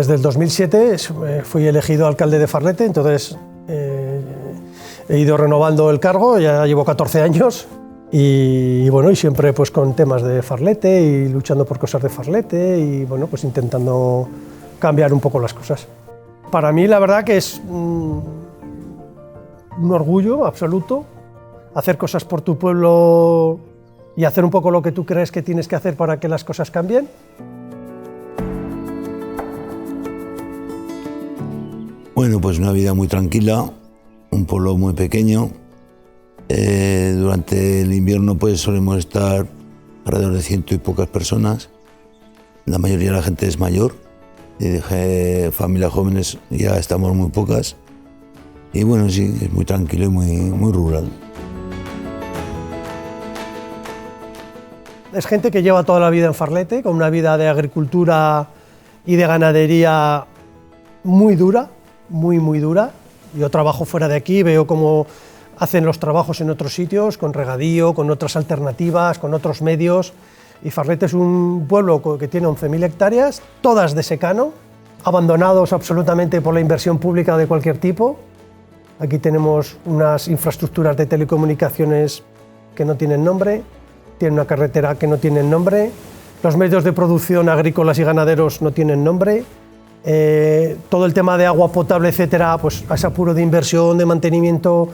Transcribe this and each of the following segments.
Desde el 2007 fui elegido alcalde de Farlete, entonces he ido renovando el cargo, ya llevo 14 años y bueno, y siempre pues con temas de Farlete y luchando por cosas de Farlete y bueno, pues intentando cambiar un poco las cosas. Para mí la verdad que es un orgullo absoluto hacer cosas por tu pueblo y hacer un poco lo que tú crees que tienes que hacer para que las cosas cambien. Bueno, pues una vida muy tranquila, un pueblo muy pequeño. Durante el invierno pues solemos estar alrededor de 100 y pocas personas. La mayoría de la gente es mayor y de familias jóvenes ya estamos muy pocas. Y bueno, sí, es muy tranquilo y muy rural. Es gente que lleva toda la vida en Farlete, con una vida de agricultura y de ganadería muy dura, muy dura. Yo trabajo fuera de aquí, veo cómo hacen los trabajos en otros sitios, con regadío, con otras alternativas, con otros medios. Y Farlete es un pueblo que tiene 11.000 hectáreas, todas de secano, abandonados absolutamente por la inversión pública de cualquier tipo. Aquí tenemos unas infraestructuras de telecomunicaciones que no tienen nombre, tiene una carretera que no tiene nombre, los medios de producción agrícolas y ganaderos no tienen nombre, todo el tema de agua potable, etcétera, pues es apuro de inversión, de mantenimiento.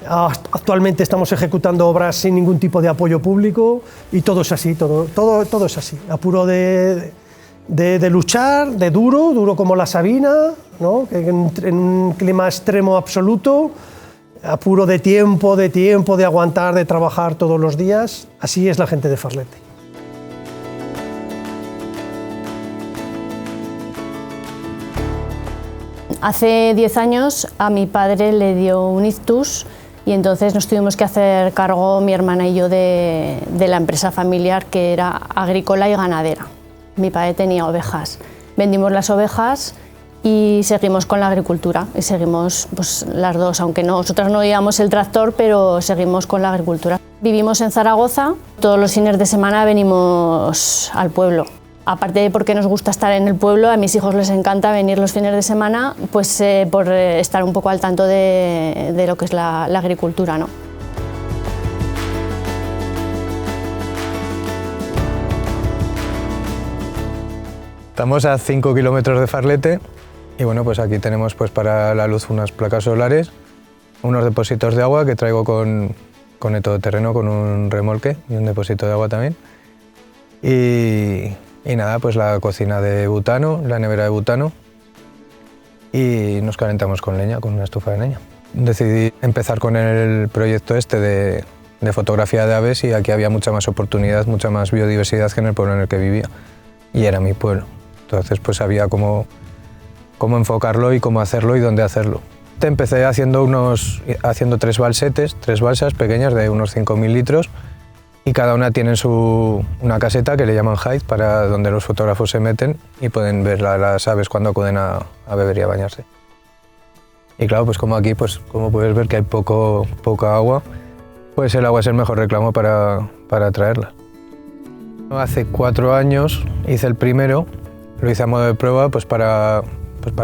Actualmente estamos ejecutando obras sin ningún tipo de apoyo público y todo es así, todo es así, apuro de luchar, de duro como la Sabina, ¿no? En un clima extremo absoluto, apuro de tiempo, de aguantar, de trabajar todos los días. Así es la gente de Farlete. Hace 10 años a mi padre le dio un ictus y entonces nos tuvimos que hacer cargo, mi hermana y yo, de la empresa familiar, que era agrícola y ganadera. Mi padre tenía ovejas. Vendimos las ovejas y seguimos con la agricultura, y seguimos pues, las dos, aunque nosotras no llevamos el tractor, pero seguimos con la agricultura. Vivimos en Zaragoza, todos los fines de semana venimos al pueblo. Aparte de porque nos gusta estar en el pueblo, a mis hijos les encanta venir los fines de semana, pues por estar un poco al tanto de lo que es la agricultura, ¿no? Estamos a 5 kilómetros de Farlete y bueno, pues aquí tenemos pues para la luz unas placas solares, unos depósitos de agua que traigo con el todoterreno, con un remolque y un depósito de agua también. Y nada, pues la cocina de butano, la nevera de butano, y nos calentamos con leña, con una estufa de leña. Decidí empezar con el proyecto este de fotografía de aves y aquí había mucha más oportunidad, mucha más biodiversidad que en el pueblo en el que vivía. Y era mi pueblo. Entonces pues sabía cómo enfocarlo y cómo hacerlo y dónde hacerlo. Empecé haciendo 3 balsetes, 3 balsas pequeñas de unos 5.000 litros, y cada una tiene una caseta que le llaman hide, para donde los fotógrafos se meten y pueden ver las aves cuando acuden a beber y a bañarse. Y claro, pues como aquí, pues como puedes ver que hay poca agua, pues el agua es el mejor reclamo para traerla. Hace 4 años hice el primero, lo hice a modo de prueba pues para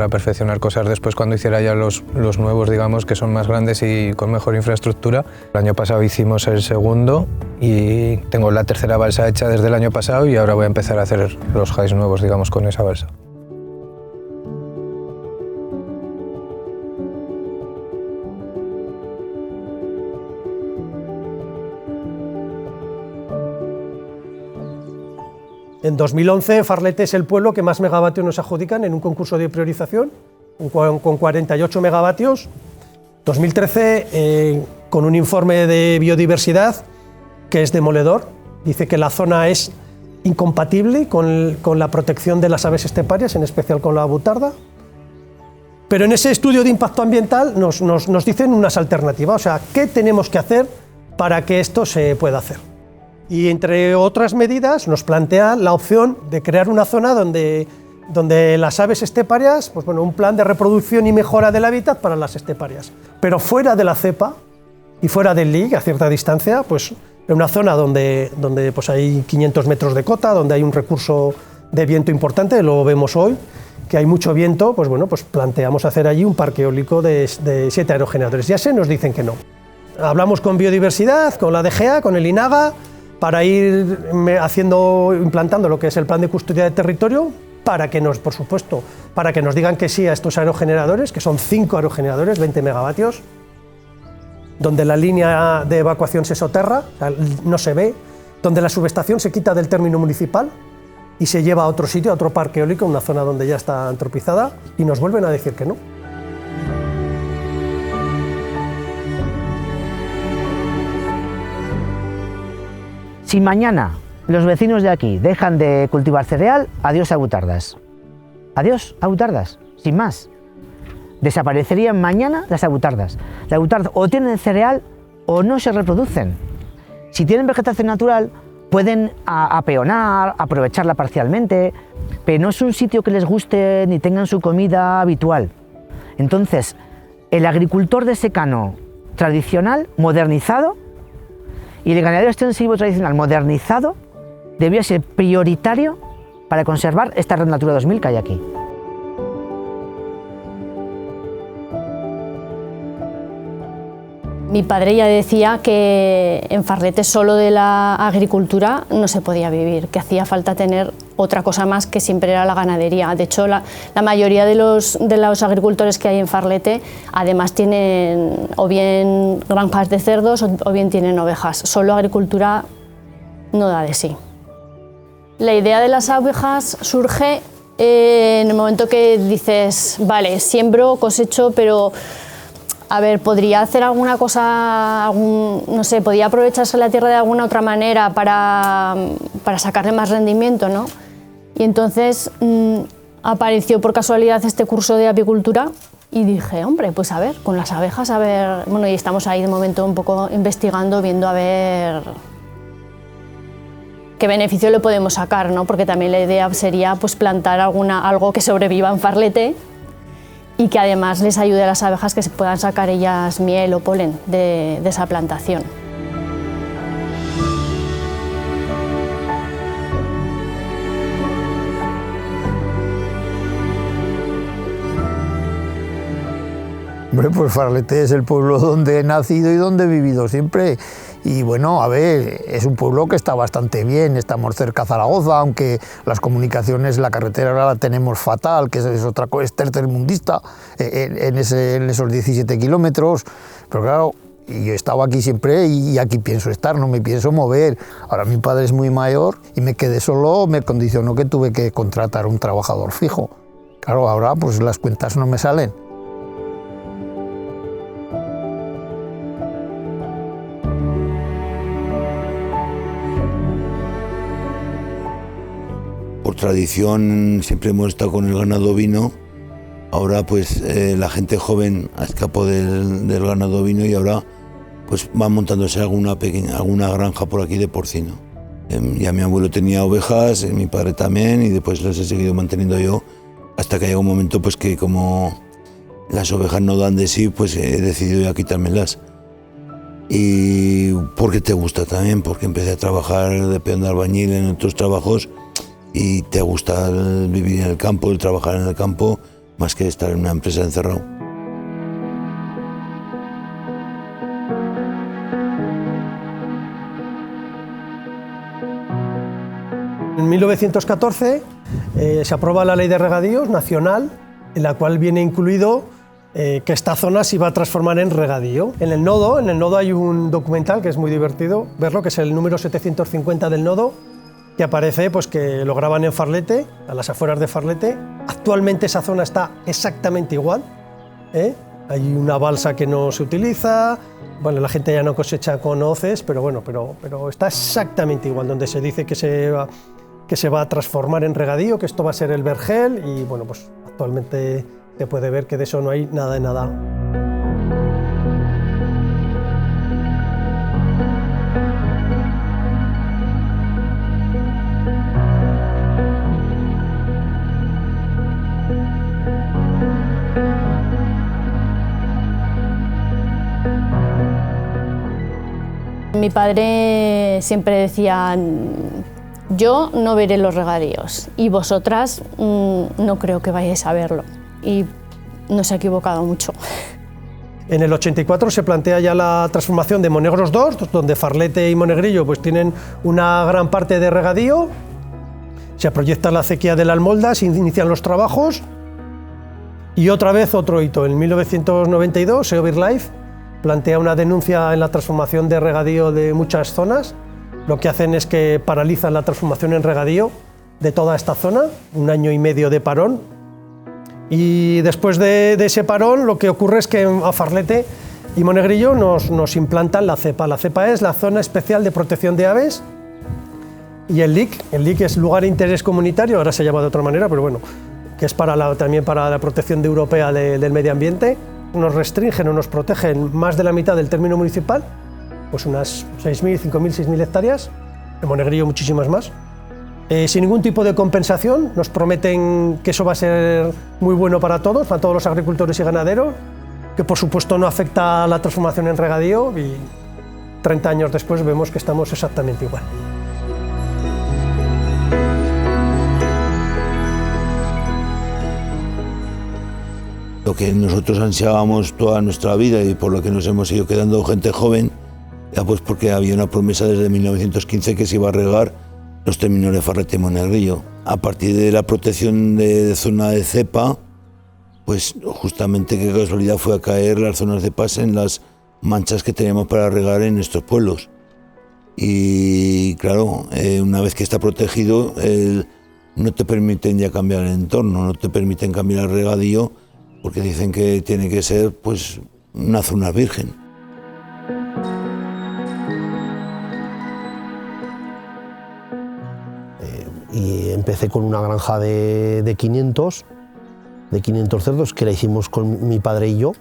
perfeccionar cosas después cuando hiciera ya los nuevos, digamos, que son más grandes y con mejor infraestructura. El año pasado hicimos el segundo y tengo la tercera balsa hecha desde el año pasado y ahora voy a empezar a hacer los highs nuevos, digamos, con esa balsa. En 2011, Farlete es el pueblo que más megavatios nos adjudican en un concurso de priorización, con 48 megavatios. 2013, con un informe de biodiversidad que es demoledor, dice que la zona es incompatible con la protección de las aves esteparias, en especial con la butarda. Pero en ese estudio de impacto ambiental nos dicen unas alternativas, o sea, ¿qué tenemos que hacer para que esto se pueda hacer? Y entre otras medidas nos plantea la opción de crear una zona donde las aves esteparias, pues bueno, un plan de reproducción y mejora del hábitat para las esteparias, pero fuera de la cepa y fuera del LIC, a cierta distancia, pues en una zona donde pues hay 500 metros de cota, donde hay un recurso de viento importante, lo vemos hoy, que hay mucho viento, pues bueno, pues planteamos hacer allí un parque eólico de 7 aerogeneradores. Ya nos dicen que no. Hablamos con Biodiversidad, con la DGA, con el INAGA, para ir implantando lo que es el plan de custodia de territorio, para que por supuesto, para que nos digan que sí a estos aerogeneradores, que son 5 aerogeneradores, 20 megavatios, donde la línea de evacuación se soterra, no se ve, donde la subestación se quita del término municipal y se lleva a otro sitio, a otro parque eólico, una zona donde ya está antropizada, y nos vuelven a decir que no. Si mañana los vecinos de aquí dejan de cultivar cereal, adiós abutardas. Adiós abutardas, sin más. Desaparecerían mañana las abutardas. Las abutardas o tienen cereal o no se reproducen. Si tienen vegetación natural, pueden apeonar, aprovecharla parcialmente, pero no es un sitio que les guste ni tengan su comida habitual. Entonces, el agricultor de secano tradicional, modernizado, y el ganadero extensivo tradicional modernizado, debía ser prioritario para conservar esta Red Natura 2000 que hay aquí. Mi padre ya decía que en Farlete solo de la agricultura no se podía vivir, que hacía falta tener otra cosa más que siempre era la ganadería. De hecho, la mayoría de los agricultores que hay en Farlete además tienen o bien granjas de cerdos o bien tienen ovejas. Solo agricultura no da de sí. La idea de las abejas surge en el momento que dices, vale, siembro, cosecho, pero a ver, podría hacer alguna cosa, no sé, podría aprovecharse la tierra de alguna otra manera para sacarle más rendimiento, ¿no? Y entonces apareció por casualidad este curso de apicultura y dije, hombre, pues a ver, con las abejas, a ver, bueno, y estamos ahí de momento un poco investigando, viendo a ver qué beneficio le podemos sacar, ¿no? Porque también la idea sería pues plantar algo que sobreviva en Farlete y que además les ayude a las abejas que se puedan sacar ellas miel o polen de esa plantación. Hombre, pues Farlete es el pueblo donde he nacido y donde he vivido siempre. Y bueno, a ver, es un pueblo que está bastante bien, estamos cerca a Zaragoza, aunque las comunicaciones, la carretera ahora la tenemos fatal, que es otra cosa, es tercermundista en esos 17 kilómetros, pero claro, yo he estado aquí siempre y aquí pienso estar, no me pienso mover. Ahora mi padre es muy mayor y me quedé solo, me condicionó que tuve que contratar un trabajador fijo. Claro, ahora pues las cuentas no me salen. Por tradición siempre hemos estado con el ganado ovino. Ahora pues la gente joven escapó del ganado ovino y ahora pues va montándose alguna granja por aquí de porcino. Ya mi abuelo tenía ovejas, mi padre también, y después las he seguido manteniendo yo hasta que llega un momento pues que como las ovejas no dan de sí, pues he decidido ya quitármelas. Y porque te gusta también, porque empecé a trabajar de peón de albañil en otros trabajos y te gusta vivir en el campo, el trabajar en el campo, más que estar en una empresa encerrado. En 1914 se aprueba la Ley de Regadíos Nacional, en la cual viene incluido que esta zona se iba a transformar en regadío. En el nodo hay un documental que es muy divertido verlo, que es el número 750 del nodo, que aparece pues, que lo graban en Farlete, a las afueras de Farlete. Actualmente esa zona está exactamente igual, hay una balsa que no se utiliza, bueno, la gente ya no cosecha con hoces, pero bueno, pero está exactamente igual, donde se dice que se va a transformar en regadío, que esto va a ser el vergel, y bueno, pues actualmente se puede ver que de eso no hay nada de nada. Mi padre siempre decía, Yo no veré los regadíos y vosotras no creo que vayáis a verlo. Y no se ha equivocado mucho. En el 84 se plantea ya la transformación de Monegros 2, donde Farlete y Monegrillo pues tienen una gran parte de regadío. Se proyecta la acequia de la Almolda, se inician los trabajos y otra vez otro hito. En 1992, SEO-BirdLife plantea una denuncia en la transformación de regadío de muchas zonas. Lo que hacen es que paralizan la transformación en regadío de toda esta zona, 1 año y medio de parón. Y después de ese parón lo que ocurre es que a Farlete y Monegrillo nos implantan la CEPA. La CEPA es la Zona Especial de Protección de Aves. Y el LIC es Lugar de Interés Comunitario, ahora se llama de otra manera, pero bueno, que es también para la protección europea del medio ambiente. Nos restringen o nos protegen más de la mitad del término municipal, pues unas 6.000, 5.000, 6.000 hectáreas, en Monegrillo muchísimas más. Sin ningún tipo de compensación, nos prometen que eso va a ser muy bueno para todos los agricultores y ganaderos, que por supuesto no afecta a la transformación en regadío y 30 años después vemos que estamos exactamente igual. Lo que nosotros ansiábamos toda nuestra vida y por lo que nos hemos ido quedando gente joven, ya pues porque había una promesa desde 1915 que se iba a regar los términos de Farlete y Monegrillo. A partir de la protección de zona de cepa, pues justamente qué casualidad fue a caer las zonas de cepas en las manchas que teníamos para regar en estos pueblos. Y claro, una vez que está protegido, no te permiten ya cambiar el entorno, no te permiten cambiar el regadío, porque dicen que tiene que ser pues una zona virgen. Y empecé con una granja de 500 cerdos que la hicimos con mi padre y yo.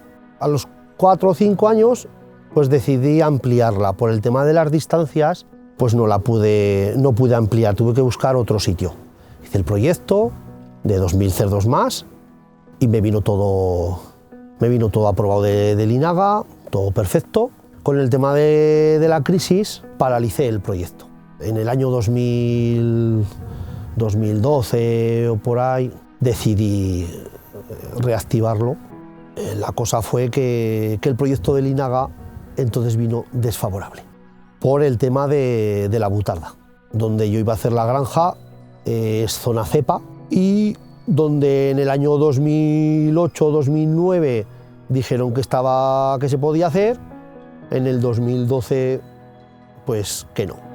A los 4 o 5 años pues decidí ampliarla. Por el tema de las distancias pues no pude ampliar, tuve que buscar otro sitio. Hice el proyecto de 2.000 cerdos más y me vino todo aprobado del INAGA, todo perfecto. Con el tema de la crisis paralicé el proyecto. En el año 2012 o por ahí decidí reactivarlo. La cosa fue que el proyecto del INAGA entonces vino desfavorable por el tema de la butarda. Donde yo iba a hacer la granja es zona cepa y donde en el año 2008-2009 dijeron que se podía hacer, en el 2012 pues que no.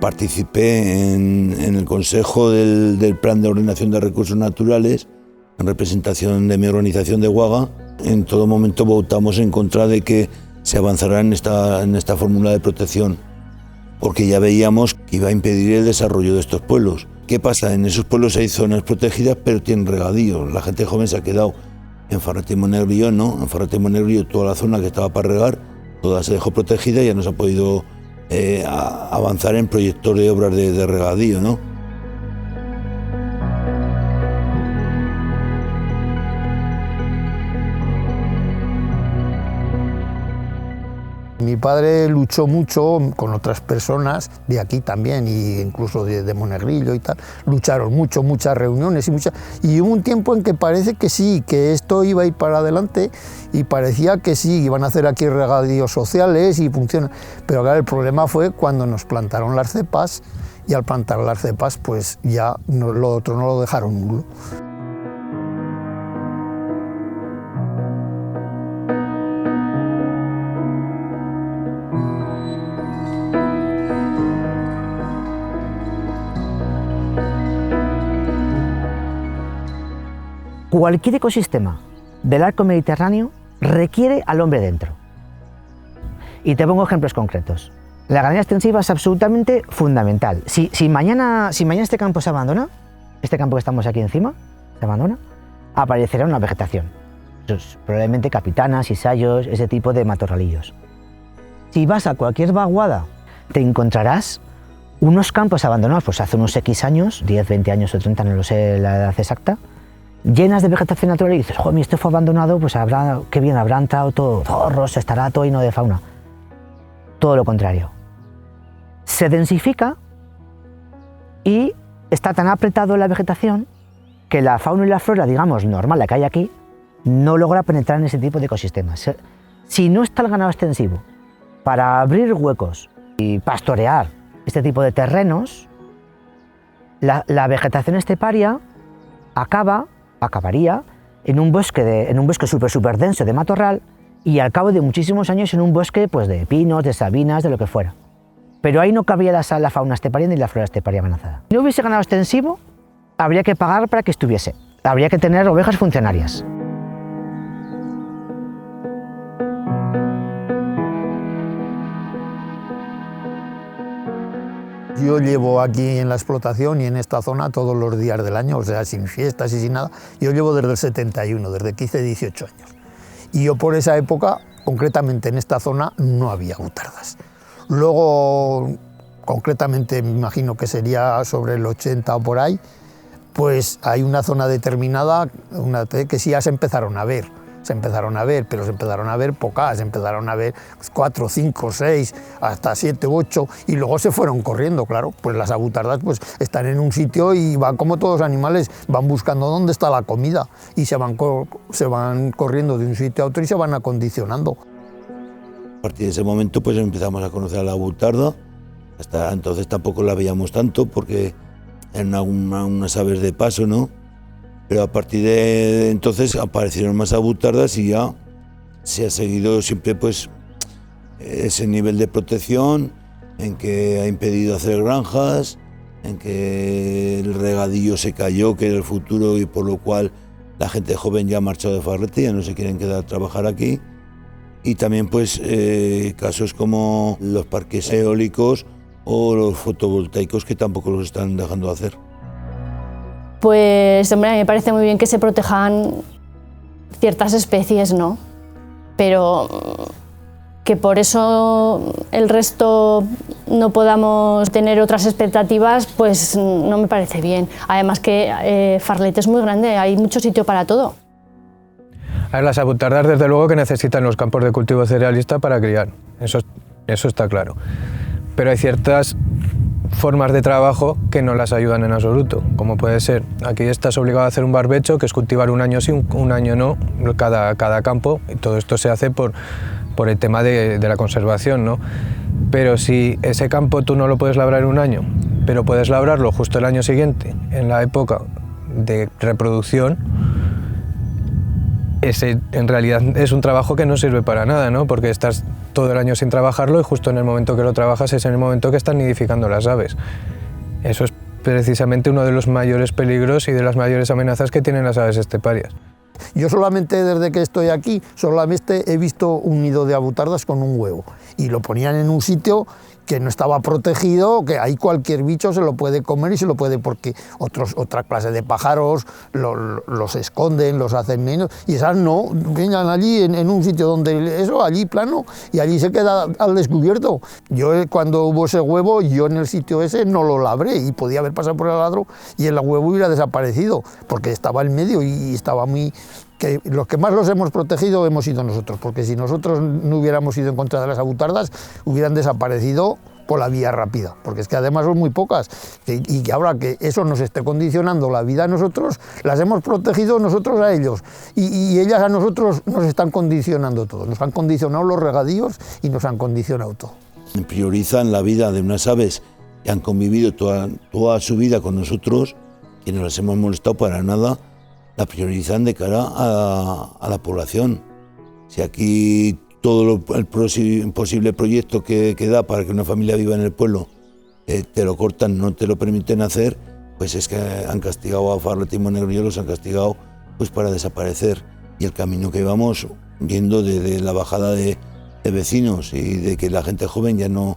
Participé en el consejo del Plan de Ordenación de Recursos Naturales, en representación de mi organización de Guaga. En todo momento votamos en contra de que se avanzara en esta fórmula de protección, porque ya veíamos que iba a impedir el desarrollo de estos pueblos. ¿Qué pasa? En esos pueblos hay zonas protegidas, pero tienen regadíos. La gente joven se ha quedado en Farlete y Monegrillo, ¿no? En Farlete y Monegrillo toda la zona que estaba para regar, toda se dejó protegida y ya no se ha podido avanzar en proyectos de obras de regadío, ¿no? Mi padre luchó mucho con otras personas de aquí también, e incluso de Monegrillo y tal. Lucharon mucho, muchas reuniones y hubo un tiempo en que parece que sí, que esto iba a ir para adelante y parecía que sí, iban a hacer aquí regadíos sociales y funciona. Pero claro, el problema fue cuando nos plantaron las cepas y al plantar las cepas pues ya lo otro no lo dejaron nulo. Cualquier ecosistema del arco mediterráneo requiere al hombre dentro. Y te pongo ejemplos concretos. La ganadería extensiva es absolutamente fundamental. Si mañana este campo se abandona, este campo que estamos aquí encima se abandona, aparecerá una vegetación. Probablemente capitanas, cisayos, ese tipo de matorralillos. Si vas a cualquier vaguada, te encontrarás unos campos abandonados pues hace unos X años, 10, 20 años o 30, no lo sé la edad exacta, llenas de vegetación natural y dices, joder, esto fue abandonado, pues qué bien, habrá entrado todo zorros, estará todo lleno de fauna. Todo lo contrario. Se densifica y está tan apretado la vegetación que la fauna y la flora, digamos, normal, la que hay aquí, no logra penetrar en ese tipo de ecosistemas. Si no está el ganado extensivo para abrir huecos y pastorear este tipo de terrenos, la vegetación esteparia acabaría en un bosque súper denso de matorral y al cabo de muchísimos años en un bosque pues, de pinos, de sabinas, de lo que fuera. Pero ahí no cabría la fauna esteparia ni la flora esteparia amenazada. Si no hubiese ganado extensivo, habría que pagar para que estuviese. Habría que tener ovejas funcionarias. Yo llevo aquí en la explotación y en esta zona todos los días del año, o sea, sin fiestas y sin nada. Yo llevo desde el 71, desde que hice 18 años. Y yo por esa época, concretamente en esta zona, no había butardas. Luego, concretamente, me imagino que sería sobre el 80 o por ahí, pues hay una zona determinada que sí ya se empezaron a ver. Pero se empezaron a ver pocas, se empezaron a ver 4, 5, 6, hasta 7, 8, y luego se fueron corriendo, claro. Pues las abutardas pues, están en un sitio y van como todos los animales, van buscando dónde está la comida y se van corriendo de un sitio a otro y se van acondicionando. A partir de ese momento pues empezamos a conocer a la abutarda. Hasta entonces tampoco la veíamos tanto porque eran unas aves de paso, ¿no? Pero a partir de entonces aparecieron más abutardas y ya se ha seguido siempre pues ese nivel de protección, en que ha impedido hacer granjas, en que el regadío se cayó, que era el futuro, y por lo cual la gente joven ya ha marchado de Farlete, ya no se quieren quedar a trabajar aquí. Y también pues casos como los parques eólicos o los fotovoltaicos que tampoco los están dejando hacer. Pues, hombre, a mí me parece muy bien que se protejan ciertas especies, ¿no? Pero que por eso el resto no podamos tener otras expectativas, pues no me parece bien. Además que Farlete es muy grande, hay mucho sitio para todo. A ver, las abutardas desde luego que necesitan los campos de cultivo cerealista para criar, eso está claro. Pero hay ciertas formas de trabajo que no las ayudan en absoluto, como puede ser, aquí estás obligado a hacer un barbecho, que es cultivar un año sí, un año no, cada campo, y todo esto se hace por el tema de la conservación, ¿no? Pero si ese campo tú no lo puedes labrar en un año, pero puedes labrarlo justo el año siguiente, en la época de reproducción, ese en realidad es un trabajo que no sirve para nada, ¿no? Porque estás todo el año sin trabajarlo y justo en el momento que lo trabajas es en el momento que están nidificando las aves. Eso es precisamente uno de los mayores peligros y de las mayores amenazas que tienen las aves esteparias. Yo solamente desde que estoy aquí, solamente he visto un nido de abutardas con un huevo y lo ponían en un sitio que no estaba protegido, que ahí cualquier bicho se lo puede comer y se lo puede, porque otra clase de pájaros los esconden, los hacen menos, y esas no, vengan allí en un sitio donde eso, allí plano, y allí se queda al descubierto. Yo cuando hubo ese huevo, yo en el sitio ese no lo labré y podía haber pasado por el ladro y el huevo hubiera desaparecido, porque estaba en medio y estaba muy... que los que más los hemos protegido hemos sido nosotros, porque si nosotros no hubiéramos ido en contra de las abutardas, hubieran desaparecido por la vía rápida, porque es que además son muy pocas, y que ahora que eso nos esté condicionando la vida a nosotros, las hemos protegido nosotros a ellos, y ellas a nosotros nos están condicionando todo, nos han condicionado los regadíos y nos han condicionado todo. Priorizan la vida de unas aves que han convivido toda su vida con nosotros, que no las hemos molestado para nada, la priorizan de cara a la población. Si aquí todo el posible proyecto que da para que una familia viva en el pueblo te lo cortan, no te lo permiten hacer, pues es que han castigado a Farlete y Monegrillo, los han castigado pues para desaparecer. Y el camino que vamos yendo de la bajada de vecinos y de que la gente joven ya no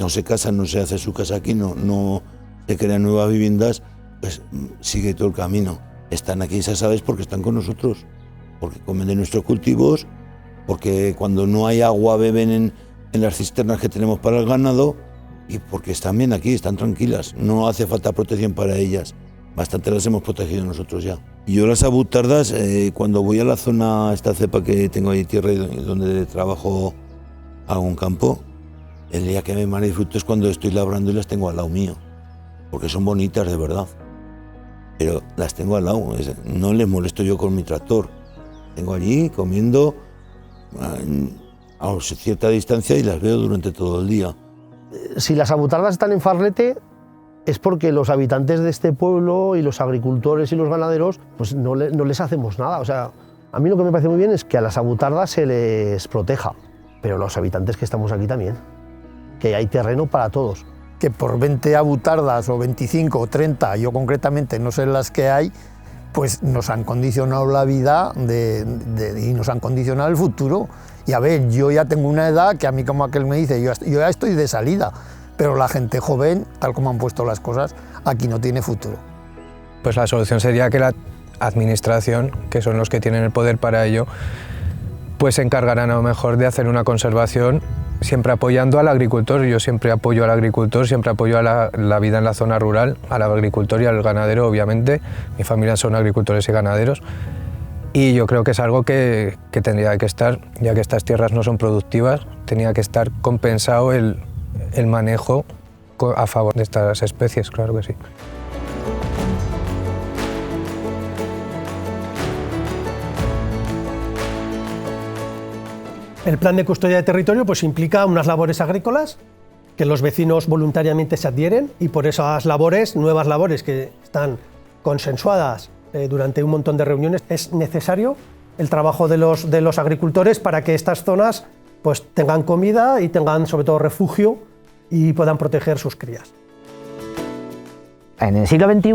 se casa, no se hace su casa aquí, no se crean nuevas viviendas, pues sigue todo el camino. Están aquí esas aves porque están con nosotros, porque comen de nuestros cultivos, porque cuando no hay agua beben en las cisternas que tenemos para el ganado y porque están bien aquí, están tranquilas, no hace falta protección para ellas. bastante las hemos protegido nosotros ya. Yo las abutardas, cuando voy a la zona, esta cepa que tengo ahí tierra y donde trabajo, hago un campo, el día que me más disfruto es cuando estoy labrando y las tengo al lado mío, porque son bonitas de verdad, pero las tengo al lado, no les molesto yo con mi tractor, tengo allí comiendo a cierta distancia y las veo durante todo el día. Si las abutardas están en Farlete es porque los habitantes de este pueblo y los agricultores y los ganaderos pues no les hacemos nada. O sea, a mí lo que me parece muy bien es que a las abutardas se les proteja, pero los habitantes que estamos aquí también, que hay terreno para todos. Que por 20 abutardas o 25 o 30, yo concretamente no sé las que hay, pues nos han condicionado la vida y nos han condicionado el futuro. Y a ver, yo ya tengo una edad que a mí, como aquel me dice, yo ya estoy de salida, pero la gente joven, tal como han puesto las cosas, aquí no tiene futuro. Pues la solución sería que la administración, que son los que tienen el poder para ello, pues se encargarán a lo mejor de hacer una conservación siempre apoyando al agricultor. Yo siempre apoyo al agricultor, siempre apoyo a la vida en la zona rural, al agricultor y al ganadero, obviamente. Mi familia son agricultores y ganaderos. Y yo creo que es algo que tendría que estar, ya que estas tierras no son productivas, tenía que estar compensado el manejo a favor de estas especies, claro que sí. El plan de custodia de territorio pues implica unas labores agrícolas que los vecinos voluntariamente se adhieren, y por esas labores, nuevas labores que están consensuadas durante un montón de reuniones, es necesario el trabajo de los agricultores para que estas zonas pues tengan comida y tengan sobre todo refugio y puedan proteger sus crías. En el siglo XXI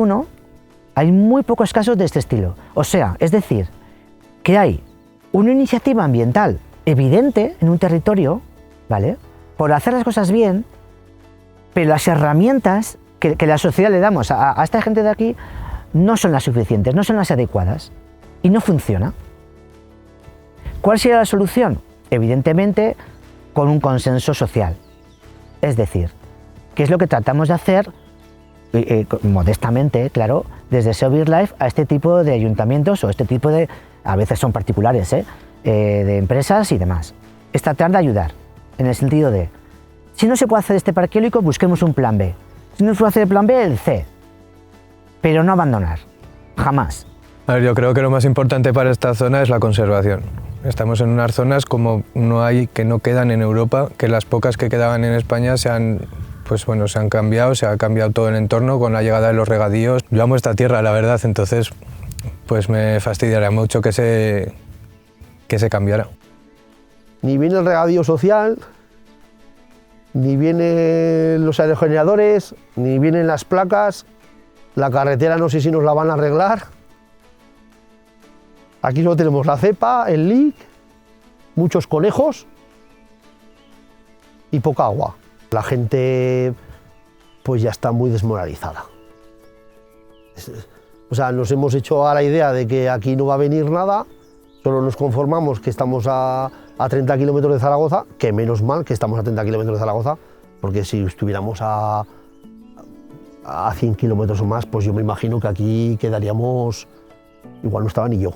hay muy pocos casos de este estilo. O sea, es decir, que hay una iniciativa ambiental evidente en un territorio, ¿vale?, por hacer las cosas bien, pero las herramientas que la sociedad le damos a esta gente de aquí no son las suficientes, no son las adecuadas y no funciona. ¿Cuál sería la solución? Evidentemente, con un consenso social. Es decir, ¿qué es lo que tratamos de hacer modestamente, claro, desde SEO BirdLife a este tipo de ayuntamientos o este tipo de, a veces son particulares, de empresas y demás? Es tratar de ayudar, en el sentido de, si no se puede hacer este parque eólico, busquemos un plan B. Si no se puede hacer el plan B, el C. Pero no abandonar, jamás. A ver, yo creo que lo más importante para esta zona es la conservación. Estamos en unas zonas como no hay, que no quedan en Europa, que las pocas que quedaban en España se han cambiado, se ha cambiado todo el entorno con la llegada de los regadíos. Yo amo esta tierra, la verdad, entonces pues me fastidiaría mucho que se cambiara. Ni viene el regadío social, ni vienen los aerogeneradores, ni vienen las placas, la carretera no sé si nos la van a arreglar. Aquí solo tenemos la cepa, el lic, muchos conejos y poca agua. La gente pues ya está muy desmoralizada. O sea, nos hemos hecho a la idea de que aquí no va a venir nada, solo nos conformamos que estamos a 30 kilómetros de Zaragoza, que menos mal que estamos a 30 kilómetros de Zaragoza, porque si estuviéramos a 100 kilómetros o más, pues yo me imagino que aquí quedaríamos, igual no estaba ni yo.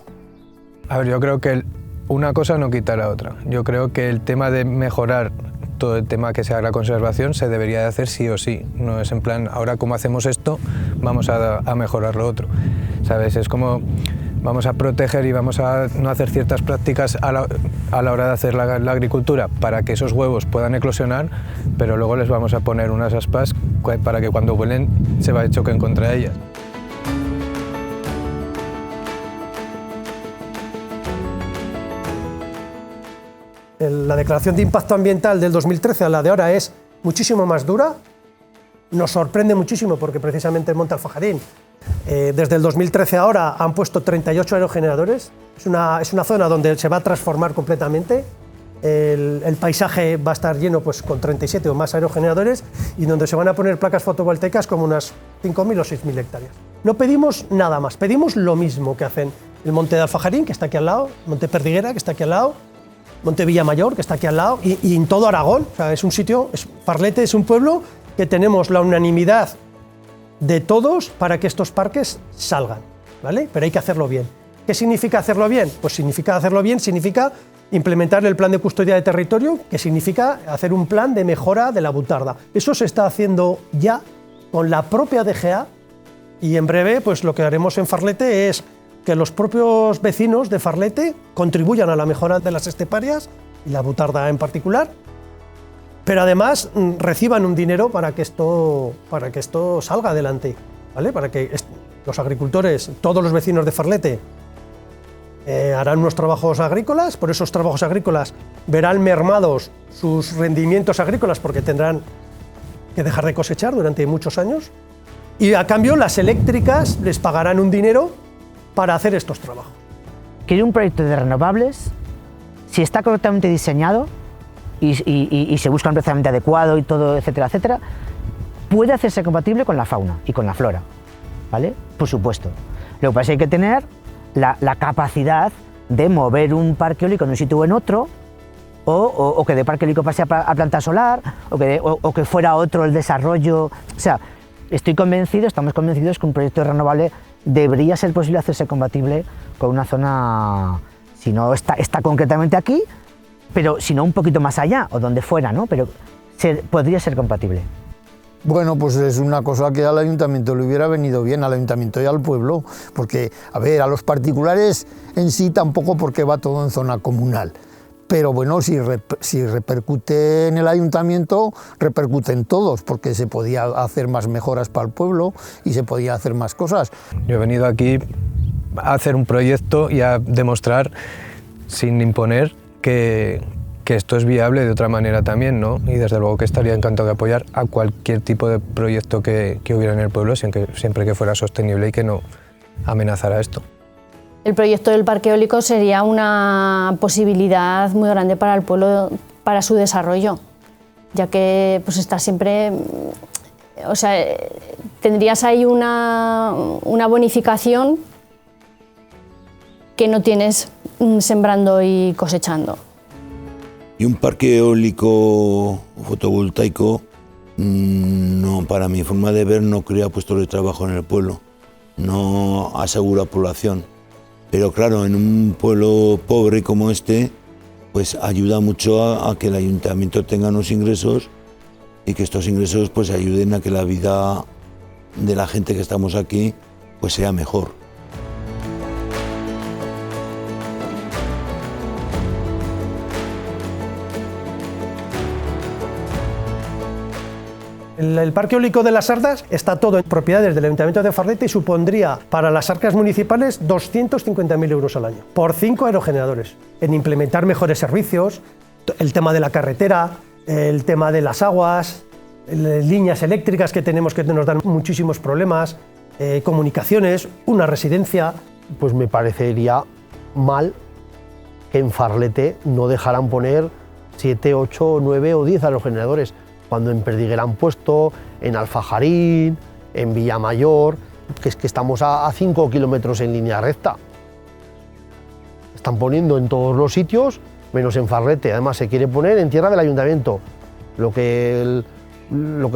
A ver, yo creo que una cosa no quita la otra. Yo creo que el tema de mejorar todo el tema que sea la conservación se debería de hacer sí o sí. No es en plan, ahora como hacemos esto, vamos a mejorar lo otro. ¿Sabes? Es como vamos a proteger y vamos a no hacer ciertas prácticas a la hora de hacer la agricultura para que esos huevos puedan eclosionar, pero luego les vamos a poner unas aspas para que cuando vuelen se choquen contra ellas. La declaración de impacto ambiental del 2013 a la de ahora es muchísimo más dura. Nos sorprende muchísimo porque precisamente el Monte Alfajarín, desde el 2013 a ahora han puesto 38 aerogeneradores. Es una zona donde se va a transformar completamente. El paisaje va a estar lleno pues, con 37 o más aerogeneradores y donde se van a poner placas fotovoltaicas como unas 5.000 o 6.000 hectáreas. No pedimos nada más, pedimos lo mismo que hacen el Monte de Alfajarín, que está aquí al lado, Monte Perdiguera, que está aquí al lado, Monte Villamayor, que está aquí al lado, y en todo Aragón. O sea, es un sitio, Farlete es un pueblo que tenemos la unanimidad de todos para que estos parques salgan, ¿vale? Pero hay que hacerlo bien. ¿Qué significa hacerlo bien? Pues significa implementar el plan de custodia de territorio, que significa hacer un plan de mejora de la butarda. Eso se está haciendo ya con la propia DGA, y en breve pues lo que haremos en Farlete es que los propios vecinos de Farlete contribuyan a la mejora de las esteparias y la butarda en particular, pero además reciban un dinero para que esto salga adelante, ¿vale? Para que los agricultores, todos los vecinos de Farlete, harán unos trabajos agrícolas, por esos trabajos agrícolas verán mermados sus rendimientos agrícolas porque tendrán que dejar de cosechar durante muchos años, y a cambio las eléctricas les pagarán un dinero para hacer estos trabajos. Que un proyecto de renovables, si está correctamente diseñado y se busca un procedimiento adecuado y todo, etcétera, etcétera, puede hacerse compatible con la fauna y con la flora, ¿vale? Por supuesto. Lo que pasa es que hay que tener la capacidad de mover un parque eólico en un sitio o en otro, o que de parque eólico pase a planta solar, o que fuera otro el desarrollo. O sea, estamos convencidos que un proyecto renovable debería ser posible hacerse compatible con una zona, si no está concretamente aquí, pero si no un poquito más allá, o donde fuera, ¿no? Pero podría ser compatible. Bueno, pues es una cosa que al ayuntamiento le hubiera venido bien, al ayuntamiento y al pueblo, porque, a ver, a los particulares en sí tampoco, porque va todo en zona comunal. Pero bueno, si repercute en el ayuntamiento, repercute en todos, porque se podía hacer más mejoras para el pueblo y se podía hacer más cosas. Yo he venido aquí a hacer un proyecto y a demostrar, sin imponer, que esto es viable de otra manera también, ¿no? Y desde luego que estaría encantado de apoyar a cualquier tipo de proyecto que hubiera en el pueblo, siempre que fuera sostenible y que no amenazara esto. El proyecto del parque eólico sería una posibilidad muy grande para el pueblo, para su desarrollo, ya que pues está siempre, o sea, tendrías ahí una bonificación que no tienes sembrando y cosechando. Y un parque eólico fotovoltaico, no, para mi forma de ver, no crea puestos de trabajo en el pueblo, no asegura población. Pero claro, en un pueblo pobre como este, pues ayuda mucho a que el ayuntamiento tenga unos ingresos y que estos ingresos pues ayuden a que la vida de la gente que estamos aquí pues sea mejor. El parque eólico de las Ardas está todo en propiedades del Ayuntamiento de Farlete y supondría para las arcas municipales 250.000 euros al año, por 5 aerogeneradores, en implementar mejores servicios, el tema de la carretera, el tema de las aguas, líneas eléctricas que tenemos que nos dan muchísimos problemas, comunicaciones, una residencia. Pues me parecería mal que en Farlete no dejaran poner 7, 8, 9 o 10 aerogeneradores, cuando en Perdiguera han puesto, en Alfajarín, en Villamayor, que es que estamos a 5 kilómetros en línea recta. Están poniendo en todos los sitios, menos en Farlete. Además se quiere poner en tierra del ayuntamiento, lo que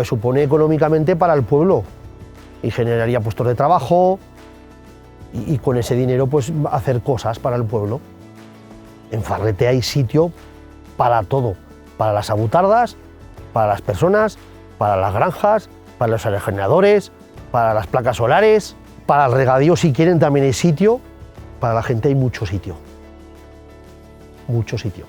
supone económicamente para el pueblo, y generaría puestos de trabajo, y con ese dinero pues hacer cosas para el pueblo. En Farlete hay sitio para todo, para las abutardas, para las personas, para las granjas, para los aerogeneradores, para las placas solares, para el regadío si quieren también hay sitio, para la gente hay mucho sitio, mucho sitio.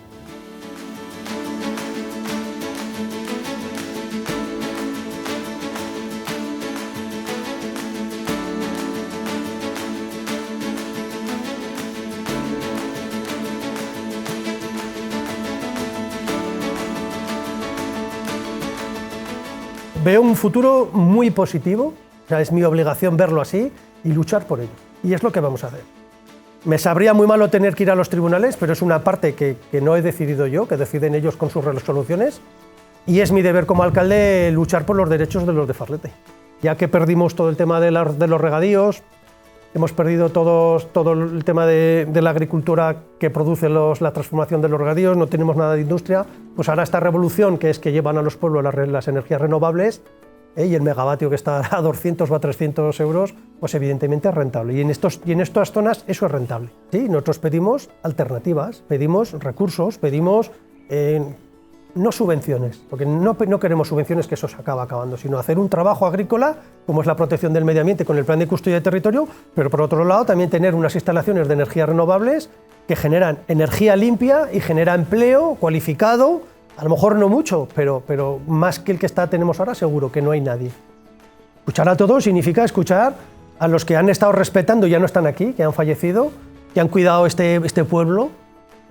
Veo un futuro muy positivo, o sea, es mi obligación verlo así y luchar por ello. Y es lo que vamos a hacer. Me sabría muy malo tener que ir a los tribunales, pero es una parte que no he decidido yo, que deciden ellos con sus resoluciones, y es mi deber como alcalde luchar por los derechos de los de Farlete. Ya que perdimos todo el tema de los regadíos, hemos perdido todo el tema de la agricultura que produce la transformación de los regadíos, no tenemos nada de industria, pues ahora esta revolución que es que llevan a los pueblos las energías renovables, y el megavatio que está a 200 o a 300 euros, pues evidentemente es rentable. Y en estas zonas eso es rentable. Sí, nosotros pedimos alternativas, pedimos recursos, pedimos no subvenciones, porque no queremos subvenciones, que eso se acaba acabando, sino hacer un trabajo agrícola, como es la protección del medio ambiente con el plan de custodia de territorio, pero por otro lado también tener unas instalaciones de energías renovables que generan energía limpia y genera empleo cualificado, a lo mejor no mucho, pero más que el que tenemos ahora seguro que no hay nadie. Escuchar a todos significa escuchar a los que han estado respetando, ya no están aquí, que han fallecido, que han cuidado este pueblo.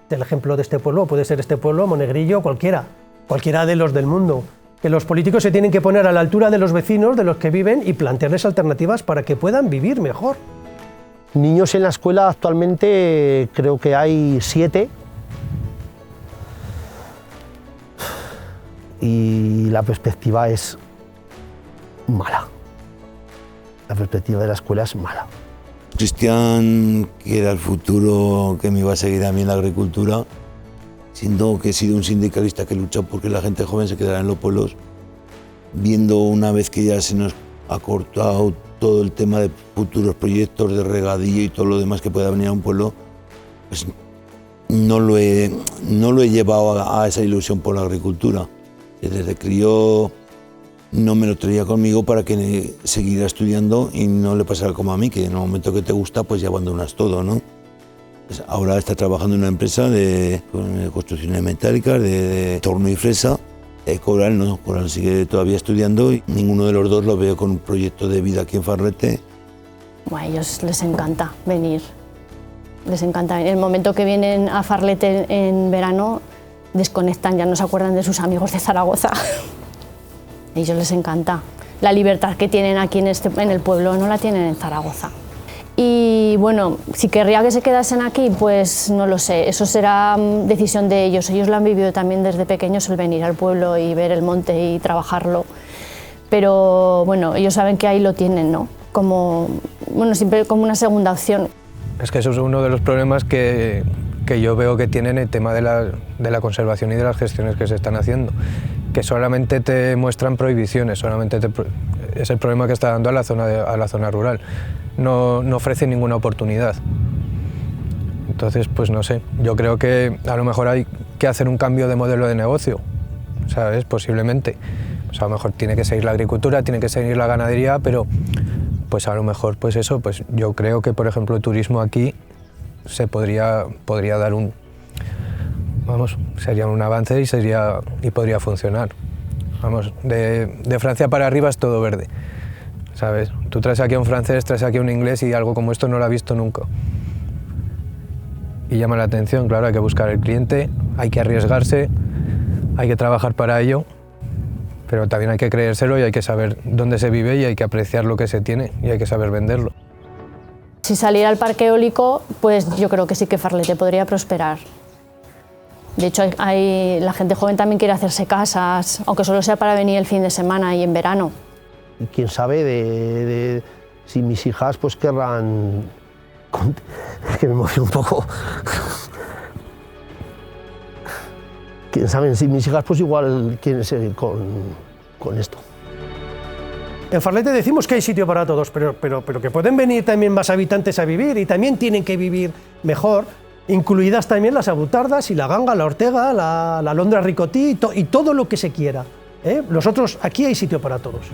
El ejemplo de este pueblo puede ser este pueblo, Monegrillo, cualquiera de los del mundo. Que los políticos se tienen que poner a la altura de los vecinos, de los que viven, y plantearles alternativas para que puedan vivir mejor. Niños en la escuela actualmente creo que hay 7. Y la perspectiva es mala. La perspectiva de la escuela es mala. Cristian, que era el futuro que me iba a seguir a mí en la agricultura, siendo que he sido un sindicalista que lucha porque la gente joven se quedara en los pueblos, viendo una vez que ya se nos ha cortado todo el tema de futuros proyectos de regadío y todo lo demás que pueda venir a un pueblo, pues no lo he llevado a esa ilusión por la agricultura. Desde crío no me lo traía conmigo para que siguiera estudiando y no le pasara como a mí, que en el momento que te gusta pues ya abandonas todo, ¿no? Pues ahora está trabajando en una empresa de construcciones metálicas, de torno y fresa. Coral no, Coral sigue todavía estudiando y ninguno de los dos lo veo con un proyecto de vida aquí en Farlete. Bueno, a ellos les encanta venir, les encanta venir. El momento que vienen a Farlete en verano desconectan, ya no se acuerdan de sus amigos de Zaragoza. A ellos les encanta. La libertad que tienen aquí en el pueblo no la tienen en Zaragoza. Y bueno, si querría que se quedasen aquí, pues no lo sé, eso será decisión de ellos. Ellos lo han vivido también desde pequeños, el venir al pueblo y ver el monte y trabajarlo. Pero bueno, ellos saben que ahí lo tienen, ¿no? Siempre como una segunda opción. Es que eso es uno de los problemas que yo veo que tienen el tema de la conservación y de las gestiones que se están haciendo, que solamente te muestran prohibiciones, es el problema que está dando a la zona rural. No ofrece ninguna oportunidad. Entonces, pues no sé, yo creo que a lo mejor hay que hacer un cambio de modelo de negocio, ¿sabes? Posiblemente. Pues a lo mejor tiene que seguir la agricultura, tiene que seguir la ganadería, pero pues a lo mejor pues eso, pues yo creo que por ejemplo el turismo aquí se podría dar sería un avance y podría funcionar. Vamos, de Francia para arriba es todo verde, ¿sabes? Tú traes aquí a un francés, traes aquí a un inglés y algo como esto no lo ha visto nunca. Y llama la atención, claro, hay que buscar el cliente, hay que arriesgarse, hay que trabajar para ello, pero también hay que creérselo y hay que saber dónde se vive y hay que apreciar lo que se tiene y hay que saber venderlo. Si saliera al parque eólico, pues yo creo que sí que Farlete podría prosperar. De hecho, la gente joven también quiere hacerse casas, aunque solo sea para venir el fin de semana y en verano. Y quién sabe de si mis hijas pues querrán... Es que me emociono un poco. Quién sabe si mis hijas pues igual quieren seguir con esto. En Farlete decimos que hay sitio para todos, pero que pueden venir también más habitantes a vivir y también tienen que vivir mejor, incluidas también las abutardas y la ganga, la ortega, la alondra ricotí y todo lo que se quiera. Nosotros, aquí hay sitio para todos.